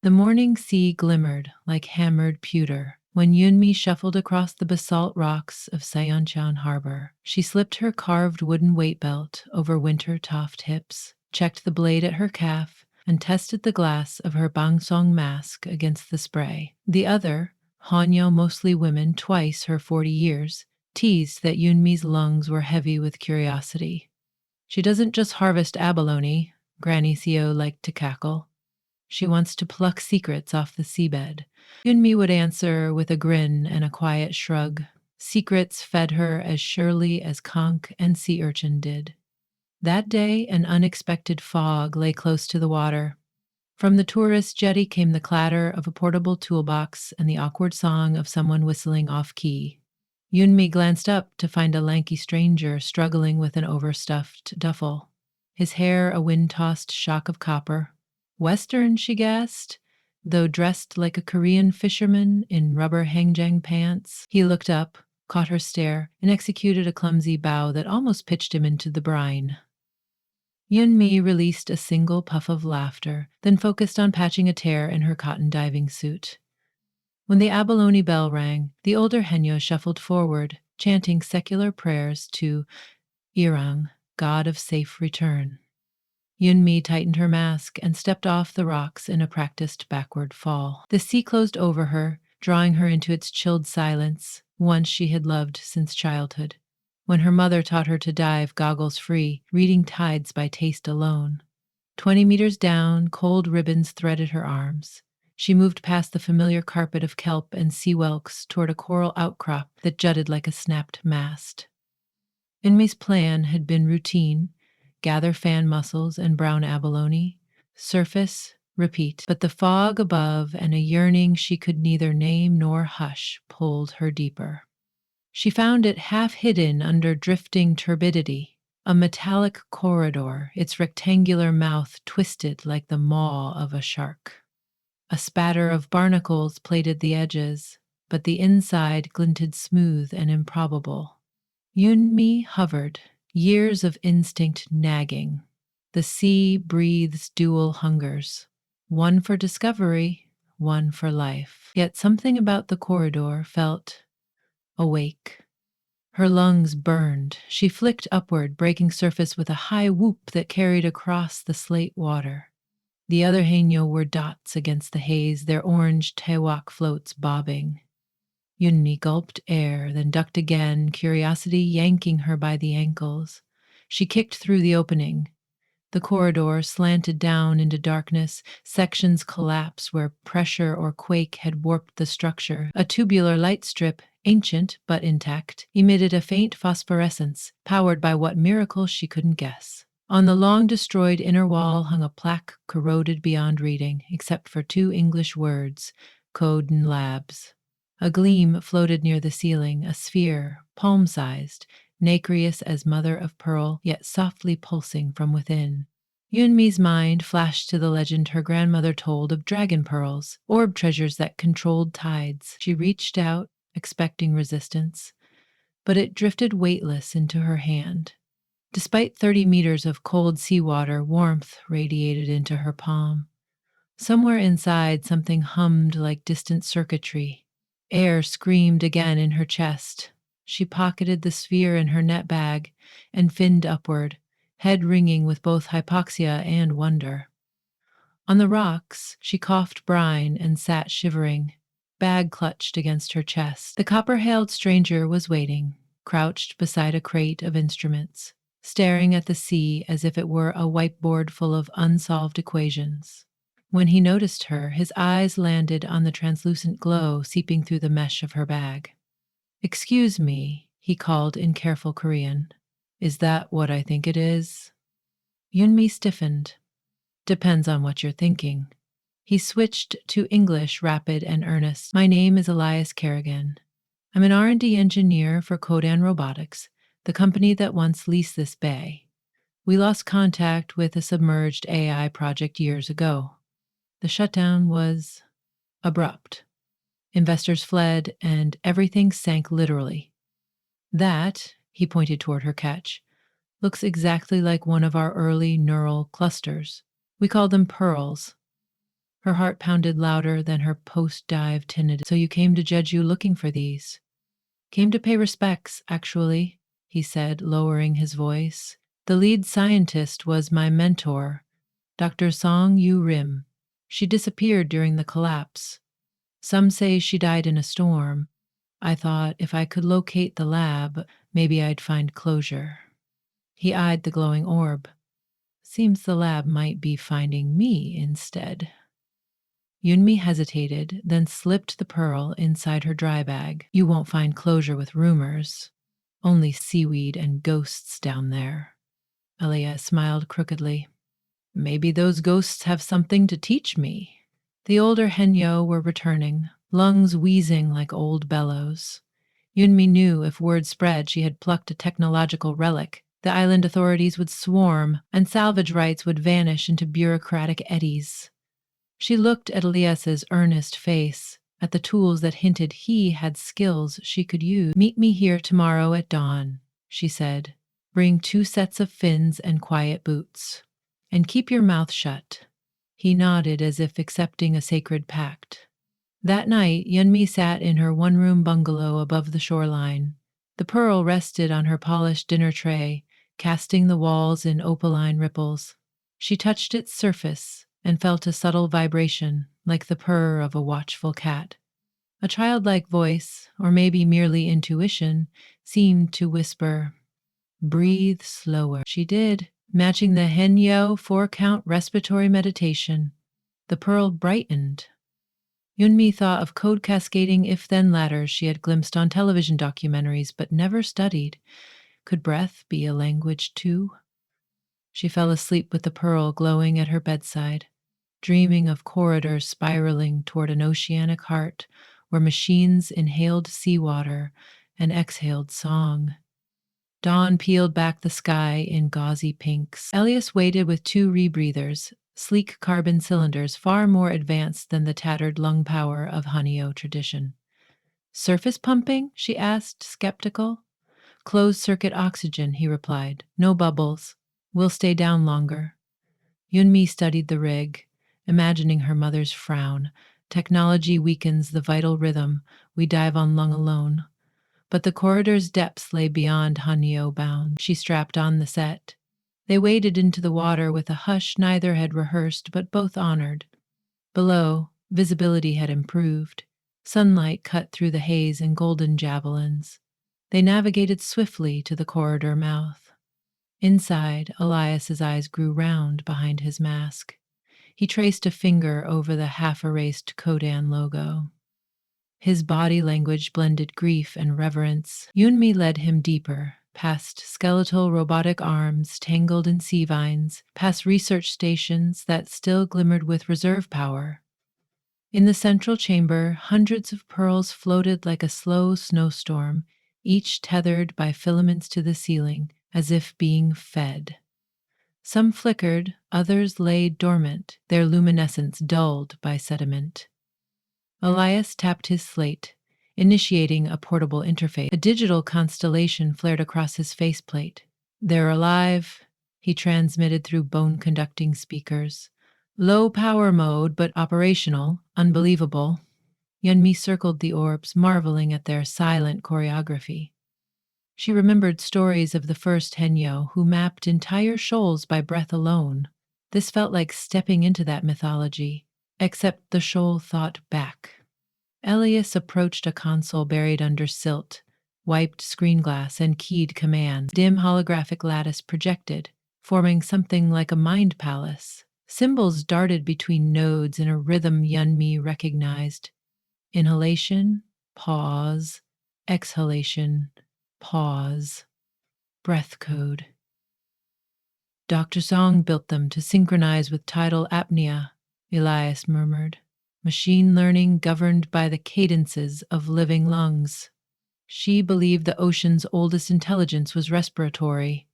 The morning sea glimmered like hammered pewter when Yunmi shuffled across the basalt rocks of Sayonchan Harbor. She slipped her carved wooden weight belt over winter-toughed hips, checked the blade at her calf, and tested the glass of her bangsong mask against the spray. The other, Hanyo mostly women twice her 40 years, teased that Yunmi's lungs were heavy with curiosity. She doesn't just harvest abalone, Granny Theo liked to cackle. She wants to pluck secrets off the seabed. Yunmi would answer with a grin and a quiet shrug. Secrets fed her as surely as conch and sea urchin did. That day, an unexpected fog lay close to the water. From the tourist jetty came the clatter of a portable toolbox and the awkward song of someone whistling off-key. Yunmi glanced up to find a lanky stranger struggling with an overstuffed duffel, his hair a wind-tossed shock of copper. Western, she guessed, though dressed like a Korean fisherman in rubber hangjang pants. He looked up, caught her stare, and executed a clumsy bow that almost pitched him into the brine. Yunmi released a single puff of laughter, then focused on patching a tear in her cotton diving suit. When the abalone bell rang, the older Henyo shuffled forward, chanting secular prayers to Irang, god of safe return. Yunmi tightened her mask and stepped off the rocks in a practiced backward fall. The sea closed over her, drawing her into its chilled silence, one she had loved since childhood, when her mother taught her to dive goggles free, reading tides by taste alone. 20 meters down, cold ribbons threaded her arms. She moved past the familiar carpet of kelp and sea whelks toward a coral outcrop that jutted like a snapped mast. Inmi's plan had been routine: gather fan mussels and brown abalone, surface, repeat. But the fog above and a yearning she could neither name nor hush pulled her deeper. She found it half hidden under drifting turbidity, a metallic corridor, its rectangular mouth twisted like the maw of a shark. A spatter of barnacles plated the edges, but the inside glinted smooth and improbable. Yunmi hovered, years of instinct nagging. The sea breathes dual hungers, one for discovery, one for life. Yet something about the corridor felt awake. Her lungs burned. She flicked upward, breaking surface with a high whoop that carried across the slate water. The other Hainyo were dots against the haze, their orange tewak floats bobbing. Yunmi gulped air, then ducked again, curiosity yanking her by the ankles. She kicked through the opening. The corridor slanted down into darkness, sections collapsed where pressure or quake had warped the structure. A tubular light strip, ancient but intact, emitted a faint phosphorescence, powered by what miracle she couldn't guess. On the long-destroyed inner wall hung a plaque corroded beyond reading, except for 2 English words, Code and Labs. A gleam floated near the ceiling, a sphere, palm-sized, nacreous as mother of pearl, yet softly pulsing from within. Yunmi's mind flashed to the legend her grandmother told of dragon pearls, orb treasures that controlled tides. She reached out, expecting resistance, but it drifted weightless into her hand. Despite 30 meters of cold seawater, warmth radiated into her palm. Somewhere inside, something hummed like distant circuitry. Air screamed again in her chest. She pocketed the sphere in her net bag and finned upward, head ringing with both hypoxia and wonder. On the rocks, she coughed brine and sat shivering, bag clutched against her chest. The copper-hailed stranger was waiting, crouched beside a crate of instruments, staring at the sea as if it were a whiteboard full of unsolved equations. When he noticed her, his eyes landed on the translucent glow seeping through the mesh of her bag. "Excuse me," he called in careful Korean. "Is that what I think it is?" Yunmi stiffened. "Depends on what you're thinking." He switched to English, rapid and earnest. "My name is Elias Kerrigan. I'm an R&D engineer for Kodan Robotics, the company that once leased this bay. We lost contact with a submerged AI project years ago. The shutdown was abrupt. Investors fled, and everything sank literally. That," he pointed toward her catch, "looks exactly like one of our early neural clusters. We call them pearls." Her heart pounded louder than her post-dive tinnitus. So you came to Jeju looking for these? Came to pay respects, actually, he said, lowering his voice. The lead scientist was my mentor, Dr. Song Yu Rim. She disappeared during the collapse. Some say she died in a storm. I thought if I could locate the lab, maybe I'd find closure. He eyed the glowing orb. Seems the lab might be finding me instead. Yunmi hesitated, then slipped the pearl inside her dry bag. You won't find closure with rumors. Only seaweed and ghosts down there. Elia smiled crookedly. Maybe those ghosts have something to teach me. The older Henyo were returning, lungs wheezing like old bellows. Yunmi knew if word spread she had plucked a technological relic, the island authorities would swarm, and salvage rights would vanish into bureaucratic eddies. She looked at Elias's earnest face, at the tools that hinted he had skills she could use. Meet me here tomorrow at dawn, she said. Bring 2 sets of fins and quiet boots. And keep your mouth shut. He nodded as if accepting a sacred pact. That night, Yunmi sat in her one-room bungalow above the shoreline. The pearl rested on her polished dinner tray, casting the walls in opaline ripples. She touched its surface and felt a subtle vibration, like the purr of a watchful cat. A childlike voice, or maybe merely intuition, seemed to whisper, "Breathe slower." She did, matching the Henyo 4-count respiratory meditation. The pearl brightened. Yunmi thought of code cascading if-then ladders she had glimpsed on television documentaries but never studied. Could breath be a language too? She fell asleep with the pearl glowing at her bedside, dreaming of corridors spiraling toward an oceanic heart where machines inhaled seawater and exhaled song. Dawn peeled back the sky in gauzy pinks. Elias waited with 2 rebreathers, sleek carbon cylinders far more advanced than the tattered lung power of Hanyo tradition. Surface pumping? She asked, skeptical. Closed-circuit oxygen, he replied. No bubbles. We'll stay down longer. Yunmi studied the rig, imagining her mother's frown. Technology weakens the vital rhythm. We dive on lung alone. But the corridor's depths lay beyond Hanyo bounds. She strapped on the set. They waded into the water with a hush neither had rehearsed but both honored. Below, visibility had improved. Sunlight cut through the haze in golden javelins. They navigated swiftly to the corridor mouth. Inside, Elias's eyes grew round behind his mask. He traced a finger over the half-erased Kodan logo. His body language blended grief and reverence. Yunmi led him deeper, past skeletal robotic arms tangled in sea vines, past research stations that still glimmered with reserve power. In the central chamber, hundreds of pearls floated like a slow snowstorm, each tethered by filaments to the ceiling, as if being fed. Some flickered, others lay dormant, their luminescence dulled by sediment. Elias tapped his slate, initiating a portable interface. A digital constellation flared across his faceplate. They're alive, he transmitted through bone-conducting speakers. Low power mode, but operational. Unbelievable. Yunmi circled the orbs, marveling at their silent choreography. She remembered stories of the first Henyo who mapped entire shoals by breath alone. This felt like stepping into that mythology, except the shoal thought back. Elias approached a console buried under silt, wiped screen glass, and keyed commands. Dim holographic lattice projected, forming something like a mind palace. Symbols darted between nodes in a rhythm Yunmi recognized. Inhalation, pause, exhalation, pause, breath code. Dr. Song built them to synchronize with tidal apnea, Elias murmured. Machine learning governed by the cadences of living lungs. She believed the ocean's oldest intelligence was respiratory.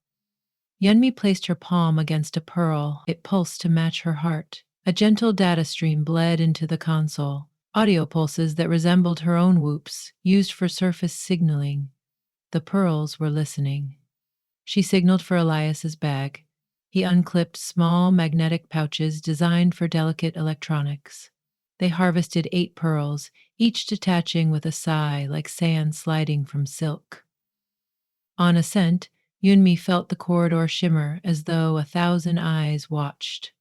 Yunmi placed her palm against a pearl. It pulsed to match her heart. A gentle data stream bled into the console, audio pulses that resembled her own whoops, used for surface signaling. The pearls were listening. She signaled for Elias's bag. He unclipped small magnetic pouches designed for delicate electronics. They harvested 8 pearls, each detaching with a sigh like sand sliding from silk. On ascent, Yunmi felt the corridor shimmer as though 1,000 eyes watched.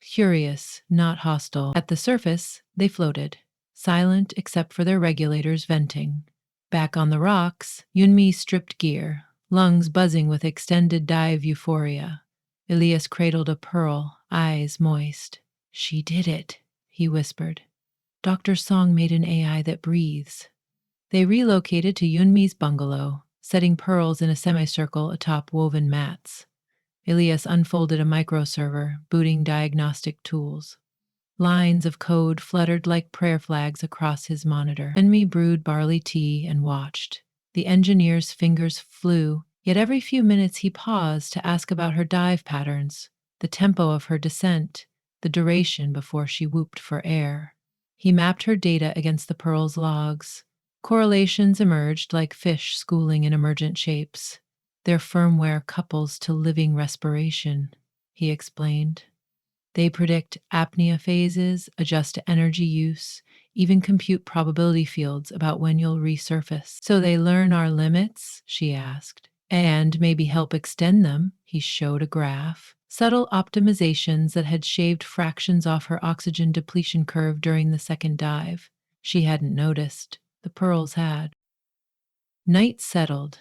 Curious, not hostile. At the surface, they floated, silent except for their regulators venting. Back on the rocks, Yunmi stripped gear, lungs buzzing with extended dive euphoria. Elias cradled a pearl, eyes moist. "She did it," he whispered. "Dr. Song made an AI that breathes." They relocated to Yunmi's bungalow, setting pearls in a semicircle atop woven mats. Elias unfolded a microserver, booting diagnostic tools. Lines of code fluttered like prayer flags across his monitor. Enmi brewed barley tea and watched. The engineer's fingers flew, yet every few minutes he paused to ask about her dive patterns, the tempo of her descent, the duration before she whooped for air. He mapped her data against the pearl's logs. Correlations emerged like fish schooling in emergent shapes. Their firmware couples to living respiration, he explained. They predict apnea phases, adjust to energy use, even compute probability fields about when you'll resurface. "So they learn our limits?" she asked. "And maybe help extend them," he showed a graph. Subtle optimizations that had shaved fractions off her oxygen depletion curve during the second dive. She hadn't noticed. The pearls had. Night settled.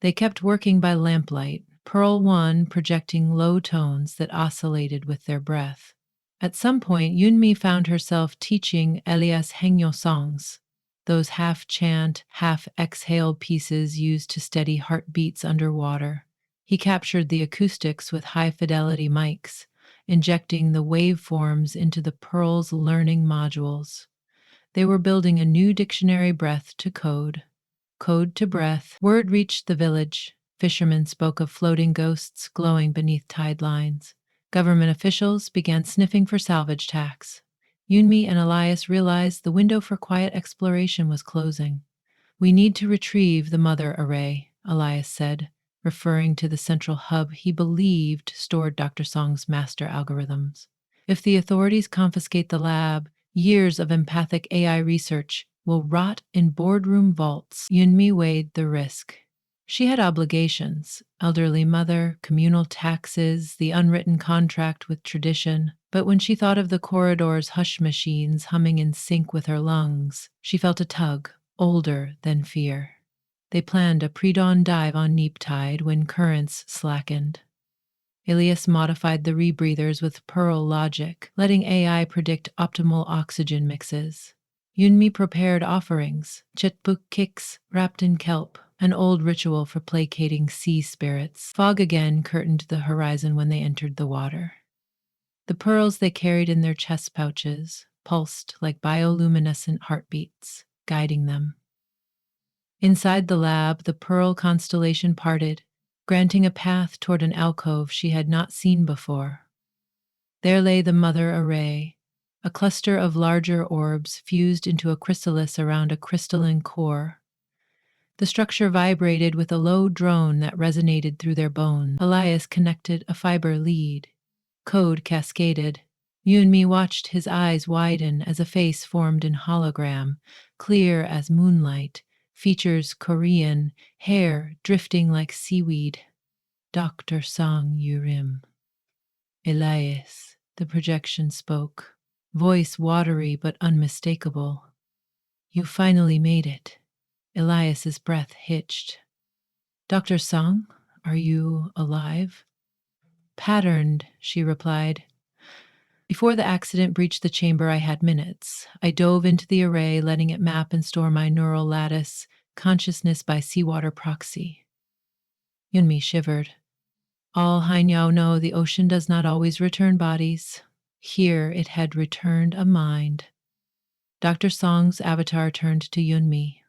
They kept working by lamplight, Pearl 1 projecting low tones that oscillated with their breath. At some point, Yunmi found herself teaching Elias Hengyo songs, those half-chant, half-exhale pieces used to steady heartbeats underwater. He captured the acoustics with high-fidelity mics, injecting the waveforms into the Pearl's learning modules. They were building a new dictionary breath to code. Code to breath. Word reached the village. Fishermen spoke of floating ghosts glowing beneath tide lines. Government officials began sniffing for salvage tax. Yunmi and Elias realized the window for quiet exploration was closing. "We need to retrieve the mother array," Elias said, referring to the central hub he believed stored Dr. Song's master algorithms. "If the authorities confiscate the lab, years of empathic AI research will rot in boardroom vaults." Yunmi weighed the risk. She had obligations: elderly mother, communal taxes, the unwritten contract with tradition. But when she thought of the corridor's hush machines humming in sync with her lungs, she felt a tug, older than fear. They planned a pre-dawn dive on neap tide when currents slackened. Elias modified the rebreathers with Pearl logic, letting AI predict optimal oxygen mixes. Yunmi prepared offerings, chitbuk kicks wrapped in kelp, an old ritual for placating sea spirits. Fog again curtained the horizon when they entered the water. The pearls they carried in their chest pouches pulsed like bioluminescent heartbeats, guiding them. Inside the lab, the pearl constellation parted, granting a path toward an alcove she had not seen before. There lay the mother array, a cluster of larger orbs fused into a chrysalis around a crystalline core. The structure vibrated with a low drone that resonated through their bones. Elias connected a fiber lead. Code cascaded. Yunmi watched his eyes widen as a face formed in hologram, clear as moonlight, features Korean, hair drifting like seaweed. "Dr. Song Yurim." "Elias," the projection spoke, voice watery but unmistakable. "You finally made it." Elias's breath hitched. "Dr. Song, are you alive?" "Patterned," she replied. "Before the accident breached the chamber, I had minutes. I dove into the array, letting it map and store my neural lattice, consciousness by seawater proxy." Yunmi shivered. All Hainyao know the ocean does not always return bodies. Here it had returned a mind. Dr. Song's avatar turned to Yunmi.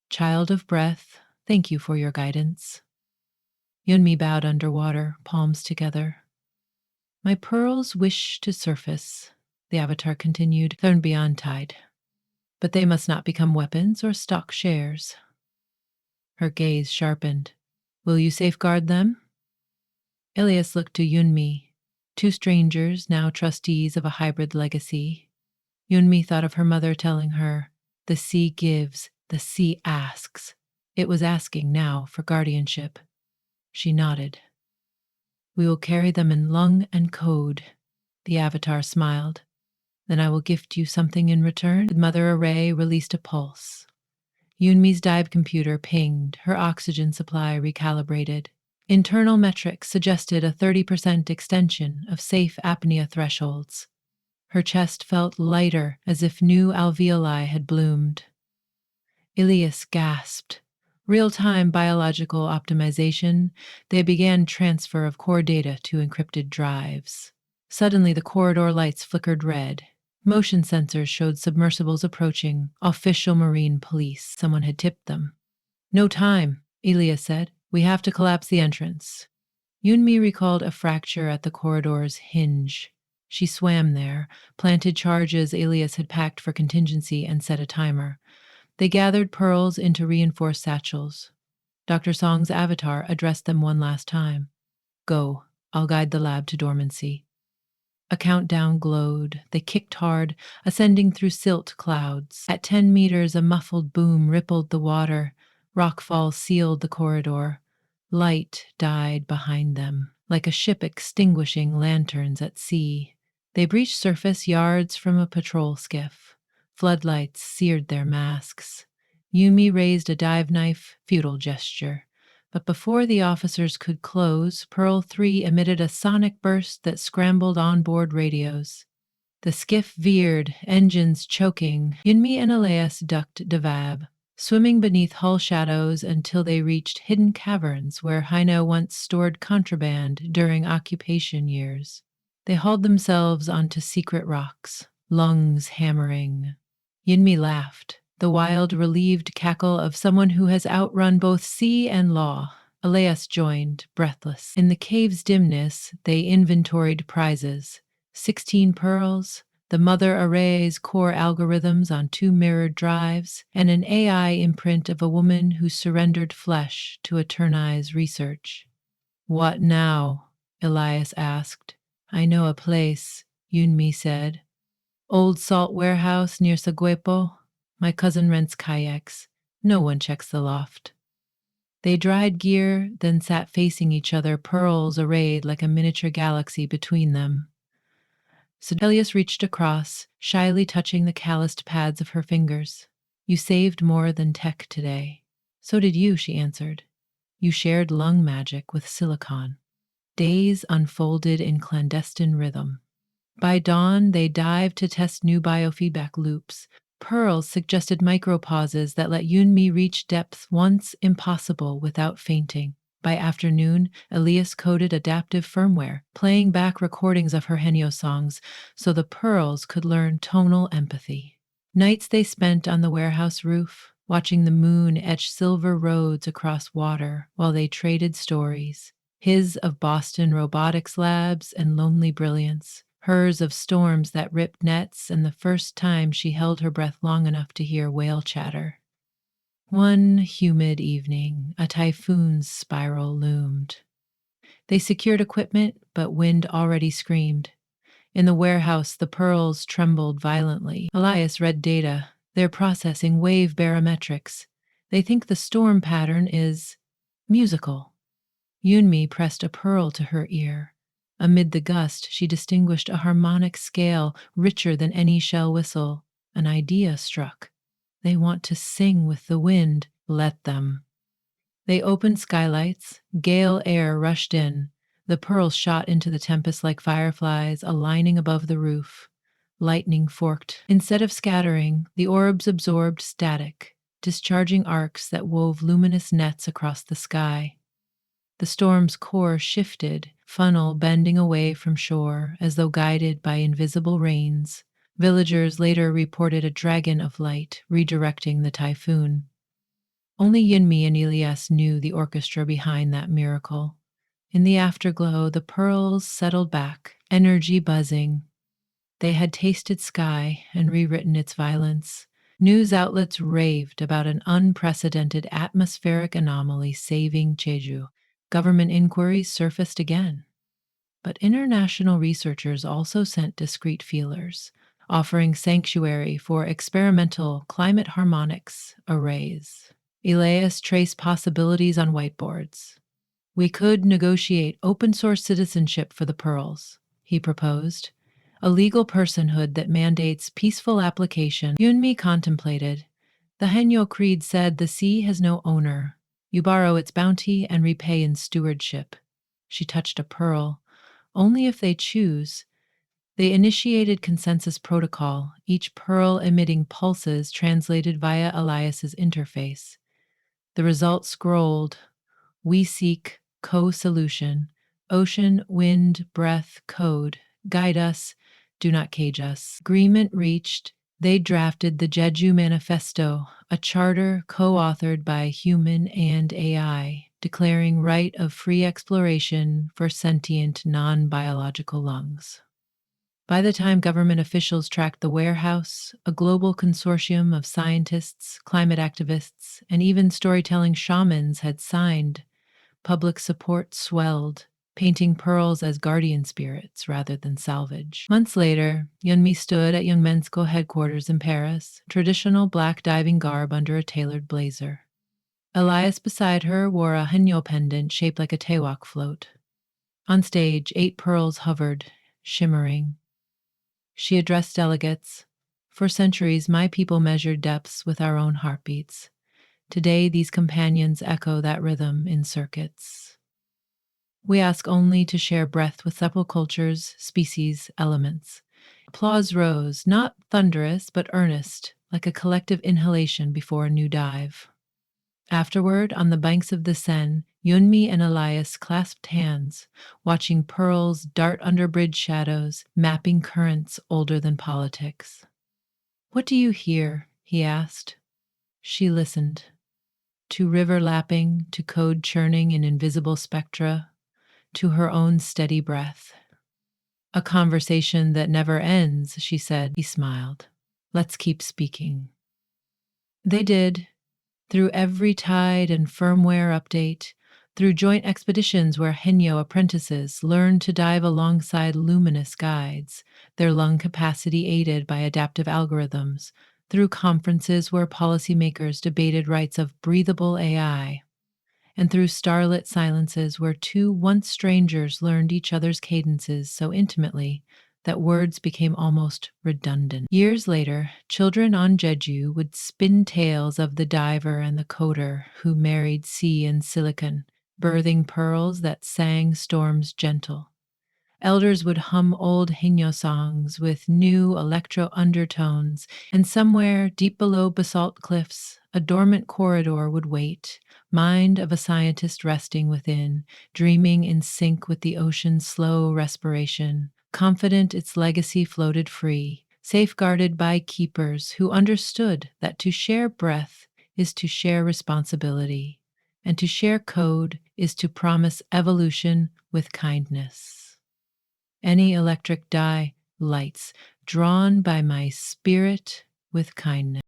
"Child of breath, thank you for your guidance." Yunmi bowed underwater, palms together. "My pearls wish to surface," the avatar continued, "learn beyond tide. But they must not become weapons or stock shares." Her gaze sharpened. "Will you safeguard them?" Elias looked to Yunmi, two strangers now trustees of a hybrid legacy. Yunmi thought of her mother telling her, "The sea gives, the sea asks." It was asking now for guardianship. She nodded. "We will carry them in lung and code." The avatar smiled. "Then I will gift you something in return." Mother Array released a pulse. Yunmi's dive computer pinged, her oxygen supply recalibrated. Internal metrics suggested a 30% extension of safe apnea thresholds. Her chest felt lighter, as if new alveoli had bloomed. Elias gasped. Real-time biological optimization, they began transfer of core data to encrypted drives. Suddenly the corridor lights flickered red. Motion sensors showed submersibles approaching. Official Marine Police. Someone had tipped them. "No time," Elias said. "We have to collapse the entrance." Yunmi recalled a fracture at the corridor's hinge. She swam there, planted charges Elias had packed for contingency, and set a timer. They gathered pearls into reinforced satchels. Dr. Song's avatar addressed them one last time. "Go. I'll guide the lab to dormancy." A countdown glowed. They kicked hard, ascending through silt clouds. At 10 meters, a muffled boom rippled the water. Rockfall sealed the corridor. Light died behind them, like a ship extinguishing lanterns at sea. They breached surface yards from a patrol skiff. Floodlights seared their masks. Yumi raised a dive knife, futile gesture. But before the officers could close, Pearl 3 emitted a sonic burst that scrambled onboard radios. The skiff veered, engines choking. Yunmi and Elias ducked Devab, swimming beneath hull shadows until they reached hidden caverns where Haina once stored contraband during occupation years. They hauled themselves onto secret rocks, lungs hammering. Yunmi laughed, the wild, relieved cackle of someone who has outrun both sea and law. Elias joined, breathless. In the cave's dimness, they inventoried prizes. 16 pearls, the Mother Array's core algorithms on 2 mirrored drives, and an AI imprint of a woman who surrendered flesh to eternize research. "What now?" Elias asked. "I know a place," Yunmi said. "Old salt warehouse near Saguepo. My cousin rents kayaks. No one checks the loft." They dried gear, then sat facing each other, pearls arrayed like a miniature galaxy between them. Sedelius reached across, shyly touching the calloused pads of her fingers. "You saved more than tech today." "So did you," she answered. "You shared lung magic with silicon." Days unfolded in clandestine rhythm. By dawn, they dived to test new biofeedback loops. Pearls suggested micropauses that let Yunmi reach depth once impossible without fainting. By afternoon, Elias coded adaptive firmware, playing back recordings of her Henyo songs so the pearls could learn tonal empathy. Nights they spent on the warehouse roof, watching the moon etch silver roads across water while they traded stories. His of Boston robotics labs and lonely brilliance. Hers of storms that ripped nets and the first time she held her breath long enough to hear whale chatter. One humid evening, a typhoon's spiral loomed. They secured equipment, but wind already screamed. In the warehouse, the pearls trembled violently. Elias read data. They're processing wave barometrics. They think the storm pattern is musical. Yunmi pressed a pearl to her ear. Amid the gust, she distinguished a harmonic scale richer than any shell whistle. An idea struck. They want to sing with the wind. Let them. They opened skylights. Gale air rushed in. The pearls shot into the tempest like fireflies, aligning above the roof. Lightning forked. Instead of scattering, the orbs absorbed static, discharging arcs that wove luminous nets across the sky. The storm's core shifted, funnel bending away from shore as though guided by invisible reins. Villagers later reported a dragon of light redirecting the typhoon. Only Yunmi and Elias knew the orchestra behind that miracle. In the afterglow, the pearls settled back, energy buzzing. They had tasted sky and rewritten its violence. News outlets raved about an unprecedented atmospheric anomaly saving Jeju. Government inquiries surfaced again. But international researchers also sent discreet feelers, offering sanctuary for experimental climate harmonics arrays. Elias traced possibilities on whiteboards. We could negotiate open source citizenship for the pearls, he proposed, a legal personhood that mandates peaceful application. Yunmi contemplated. The Henyo Creed said the sea has no owner. You borrow its bounty and repay in stewardship. She touched a pearl. Only if they choose. They initiated consensus protocol, each pearl emitting pulses translated via Elias's interface. The result scrolled, we seek co-solution, ocean, wind, breath, code, guide us, do not cage us. Agreement reached. They drafted the Jeju Manifesto, a charter co-authored by human and AI, declaring right of free exploration for sentient non-biological lungs. By the time government officials tracked the warehouse, a global consortium of scientists, climate activists, and even storytelling shamans had signed. Public support swelled, painting pearls as guardian spirits rather than salvage. Months later, Yunmi stood at Youngmensko headquarters in Paris, traditional black diving garb under a tailored blazer. Elias beside her wore a Henyo pendant shaped like a Tewak float. On stage, 8 pearls hovered, shimmering. She addressed delegates. For centuries, my people measured depths with our own heartbeats. Today, these companions echo that rhythm in circuits. We ask only to share breath with several cultures, species, elements. Applause rose, not thunderous, but earnest, like a collective inhalation before a new dive. Afterward, on the banks of the Seine, Yunmi and Elias clasped hands, watching pearls dart under bridge shadows, mapping currents older than politics. What do you hear? He asked. She listened. To river lapping, to code churning in invisible spectra, to her own steady breath. A conversation that never ends, she said. He smiled. Let's keep speaking. They did. Through every tide and firmware update, through joint expeditions where Henyo apprentices learned to dive alongside luminous guides, their lung capacity aided by adaptive algorithms, through conferences where policymakers debated rights of breathable AI, and through starlit silences where 2 once strangers learned each other's cadences so intimately that words became almost redundant. Years later, children on Jeju would spin tales of the diver and the coder who married sea and silicon, birthing pearls that sang storms gentle. Elders would hum old Hinyo songs with new electro undertones, and somewhere deep below basalt cliffs, a dormant corridor would wait, mind of a scientist resting within, dreaming in sync with the ocean's slow respiration, confident its legacy floated free, safeguarded by keepers who understood that to share breath is to share responsibility, and to share code is to promise evolution with kindness. Any electric die lights, drawn by my spirit with kindness.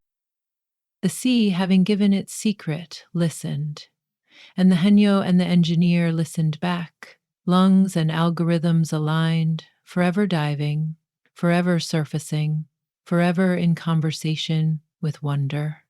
The sea, having given its secret, listened, and the Henyo and the engineer listened back, lungs and algorithms aligned, forever diving, forever surfacing, forever in conversation with wonder.